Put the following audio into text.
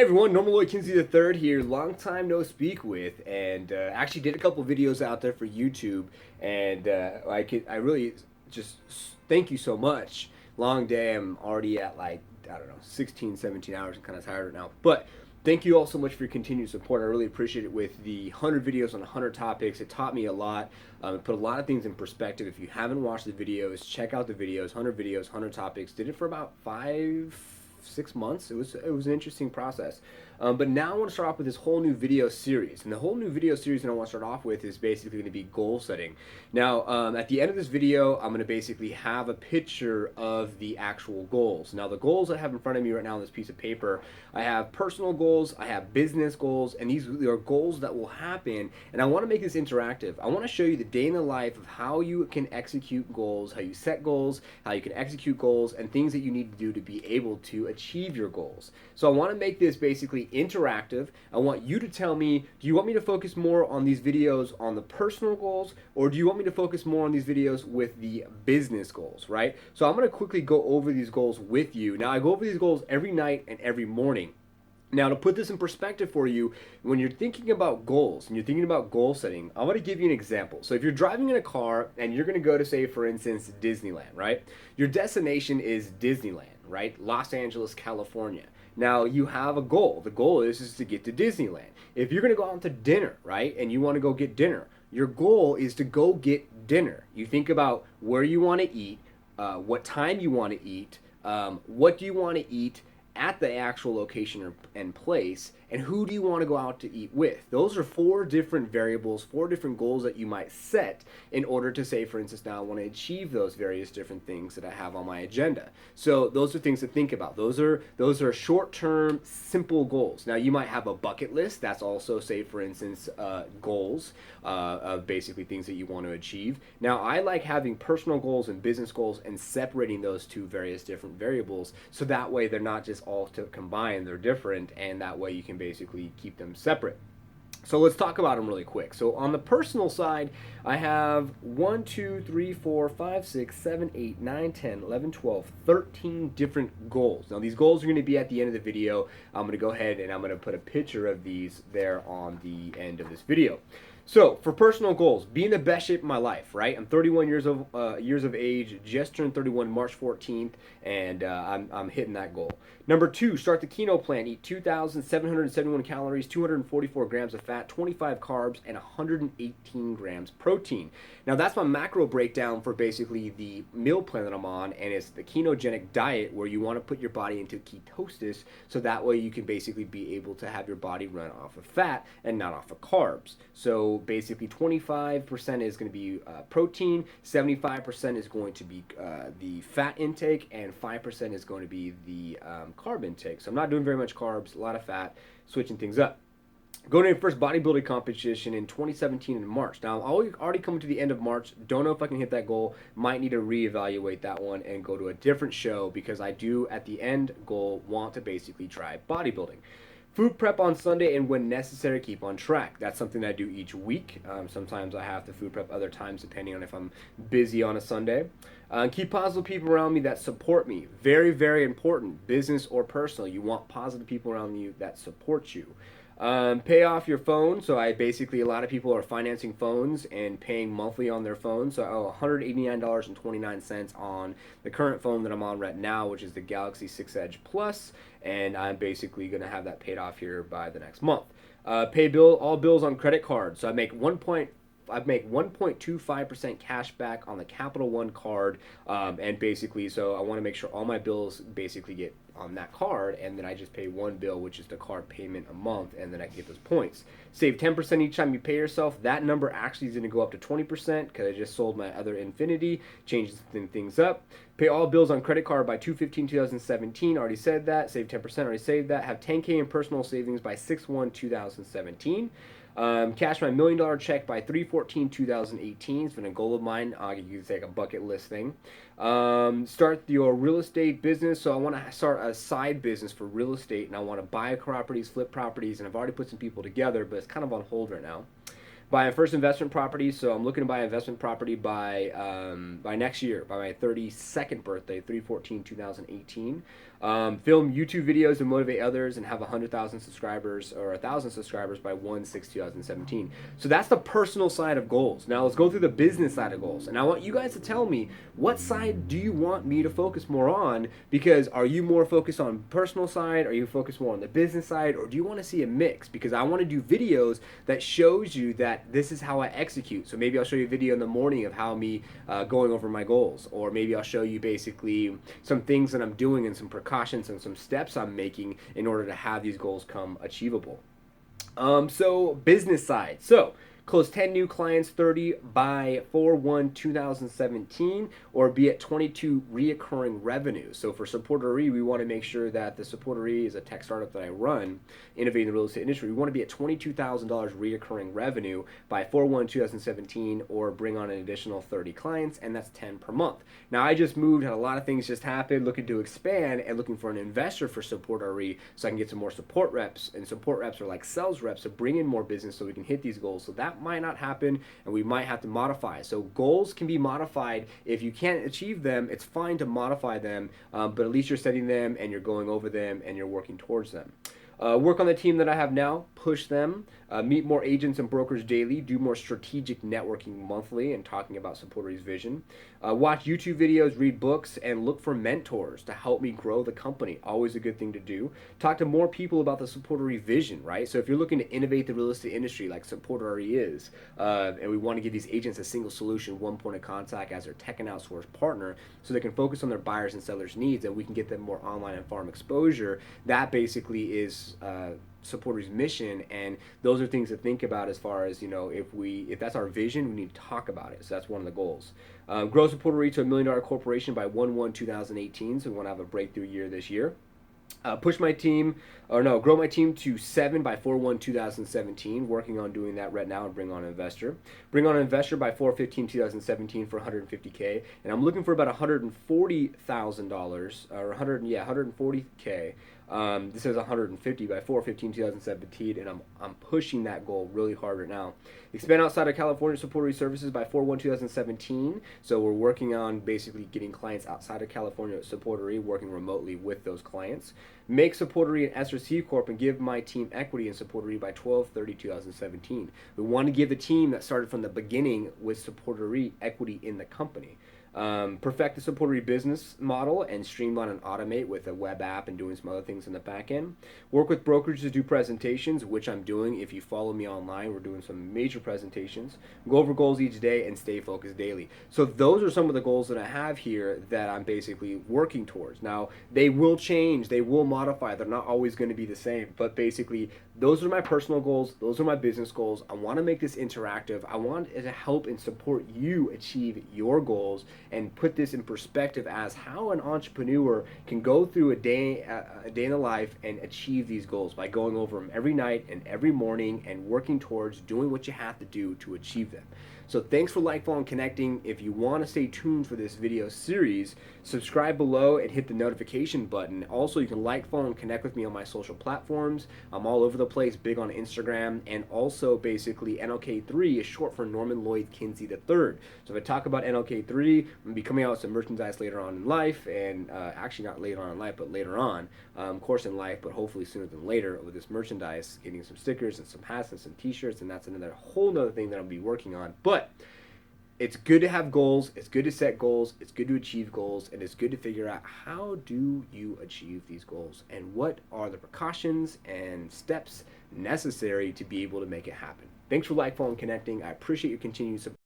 everyone, Normal Lloyd Kinsey III here, long time no speak with, and actually did a couple videos out there for YouTube, and I really just thank you so much. Long day, I'm already at like, I don't know, 16, 17 hours, I'm kind of tired right now, but thank you all so much for your continued support. I really appreciate it with the 100 videos on 100 topics. It taught me a lot. It put a lot of things in perspective. If you haven't watched the videos, check out the videos, 100 topics. Did it for about 5, 6 months. It was an interesting process. But now I want to start off with this whole new video series. And the whole new video series that I want to start off with is basically going to be goal setting. Now, at the end of this video, I'm going to basically have a picture of the actual goals. Now, the goals I have in front of me right now on this piece of paper, I have personal goals, I have business goals, and these are goals that will happen. And I want to make this interactive. I want to show you the day in the life of how you can execute goals, how you set goals, how you can execute goals, and things that you need to do to be able to achieve your goals. So I want to make this basically interactive. I want you to tell me, do you want me to focus more on these videos on the personal goals, or do you want me to focus more on these videos with the business goals, right? So I'm going to quickly go over these goals with you. Now, I go over these goals every night and every morning. Now, to put this in perspective for you, when you're thinking about goals and you're thinking about goal setting, I'm going to give you an example. So if you're driving in a car and you're going to go to, say, for instance, Disneyland, right? Your destination is Disneyland, right? Los Angeles, California. Now, you have a goal. The goal is to get to Disneyland. If you're going to go out to dinner, right, and you want to go get dinner, your goal is to go get dinner. You think about where you want to eat, what time you want to eat, what do you want to eat at the actual location and place, and who do you want to go out to eat with. Those are 4 different variables, 4 different goals that you might set in order to say, for instance, now I want to achieve those various different things that I have on my agenda. So those are things to think about. Those are short-term, simple goals. Now you might have a bucket list. That's also, say, for instance, goals of basically things that you want to achieve. Now I like having personal goals and business goals and separating those 2 various different variables, so that way they're not just all to combine, they're different, and that way you can basically keep them separate. So let's talk about them really quick. So on the personal side, I have 1, 2, 3, 4, 5, 6, 7, 8, 9, 10, 11, 12, 13 different goals. Now these goals are going to be at the end of the video. I'm going to go ahead and I'm going to put a picture of these there on the end of this video. So for personal goals, be in the best shape of my life, right? I'm 31 years of age, just turned 31 March 14th, and I'm hitting that goal. Number 2, start the keto plan. Eat 2,771 calories, 244 grams of fat, 25 carbs, and 118 grams protein. Now that's my macro breakdown for basically the meal plan that I'm on, and it's the ketogenic diet where you want to put your body into ketosis, so that way you can basically be able to have your body run off of fat and not off of carbs. So basically 25% is going to be protein, 75% is going to be the fat intake, and 5% is going to be the carb intake. So I'm not doing very much carbs, a lot of fat, switching things up. Going to your first bodybuilding competition in 2017 in March. Now, I'm already coming to the end of March. Don't know if I can hit that goal. Might need to reevaluate that one and go to a different show, because I do, at the end goal, want to basically try bodybuilding. Food prep on Sunday, and when necessary, keep on track. That's something I do each week. Sometimes I have to food prep, other times depending on if I'm busy on a Sunday. Keep positive people around me that support me. Very, very important, business or personal. You want positive people around you that support you. Pay off your phone. So a lot of people are financing phones and paying monthly on their phone. So I owe $189.29 on the current phone that I'm on right now, which is the Galaxy 6 Edge Plus, and I'm basically going to have that paid off here by the next month. Pay all bills on credit card. So I make 1.25% cash back on the Capital One card, and basically, so I want to make sure all my bills basically get on that card, and then I just pay one bill, which is the card payment a month, and then I get those points. Save 10% each time you pay yourself. That number actually is going to go up to 20% because I just sold my other Infinity, changes things up. Pay all bills on credit card by 2/15/2017. Already said that. Save 10%. Already saved that. Have 10K in personal savings by 6/1/2017. Cash my $1 million check by 3/14/2018. It's been a goal of mine. You can say like a bucket list thing. Start your real estate business. So I want to start a side business for real estate, and I want to buy properties, flip properties, and I've already put some people together, but it's kind of on hold right now. buy a first investment property. So I'm looking to buy an investment property by next year, by my 32nd birthday, 3/14/2018. Film YouTube videos and motivate others, and have 100,000 subscribers or 1,000 subscribers by 1/6/2017. So that's the personal side of goals. Now let's go through the business side of goals. And I want you guys to tell me, what side do you want me to focus more on? Because are you more focused on personal side? Are you focused more on the business side? Or do you want to see a mix? Because I want to do videos that shows you that this is how I execute. So maybe I'll show you a video in the morning of how me going over my goals. Or maybe I'll show you basically some things that I'm doing and some precautions and some steps I'm making in order to have these goals come achievable. So business side. So close 10 new clients, 30 by 4/1/2017, or be at 22 reoccurring revenue. So for Supportery, we want to make sure that the Supportery is a tech startup that I run, innovating the real estate industry. We want to be at $22,000 reoccurring revenue by 4/1/2017, or bring on an additional 30 clients, and that's 10 per month. Now I just moved, had a lot of things just happen, looking to expand and looking for an investor for Supportery so I can get some more support reps, and support reps are like sales reps to bring in more business so we can hit these goals. So that might not happen, and we might have to modify. So goals can be modified. If you can't achieve them, it's fine to modify them, but at least you're setting them and you're going over them and you're working towards them. Work on the team that I have now, push them, meet more agents and brokers daily, do more strategic networking monthly and talking about Supportery's vision. Watch YouTube videos, read books, and look for mentors to help me grow the company. Always a good thing to do. Talk to more people about the Supportery vision, right? So if you're looking to innovate the real estate industry like Supportery is, and we want to give these agents a single solution, one point of contact as their tech and outsource partner, so they can focus on their buyers and sellers' needs, and we can get them more online and farm exposure, that basically is Supportery's mission. And those are things to think about as far as, if that's our vision, we need to talk about it. So that's one of the goals. Grow Supportery to $1 million corporation by 1/1/2018. So we want to have a breakthrough year this year. Grow my team to 7 by 4/1/2017. Working on doing that right now, and bring on an investor. Bring on an investor by 4/15/2017 for $150K, and I'm looking for about $140,000 or 140K. This says 150 by 4/15/2017, and I'm pushing that goal really hard right now. Expand outside of California Supportery services by 4/1/2017. So we're working on basically getting clients outside of California Supportery, working remotely with those clients. Make Supportery an SRC Corp and give my team equity in Supportery by 12/30/2017. We want to give the team that started from the beginning with Supportery equity in the company. Perfect the Supportery business model and streamline and automate with a web app and doing some other things in the back end. Work with brokerages to do presentations, which I'm doing. If you follow me online, we're doing some major presentations. Go over goals each day and stay focused daily. So those are some of the goals that I have here that I'm basically working towards. Now, they will change, they will modify, they're not always going to be the same, but basically those are my personal goals, those are my business goals. I want to make this interactive. I want it to help and support you achieve your goals, and put this in perspective as how an entrepreneur can go through a day in the life and achieve these goals by going over them every night and every morning and working towards doing what you have to do to achieve them. So thanks for like, following, connecting. If you want to stay tuned for this video series, subscribe below and hit the notification button. Also, you can like, follow, and connect with me on my social platforms. I'm all over the place, big on Instagram, and also basically NLK3 is short for Norman Lloyd Kinsey III. So if I talk about NLK3, I'm going to be coming out with some merchandise later on in life, and actually not later on in life, but later on, of course in life, but hopefully sooner than later with this merchandise, getting some stickers and some hats and some t-shirts, and that's another whole nother thing that I'll be working on. But it's good to have goals, it's good to set goals, it's good to achieve goals, and it's good to figure out how do you achieve these goals and what are the precautions and steps necessary to be able to make it happen. Thanks for like, following, connecting. I appreciate your continued support.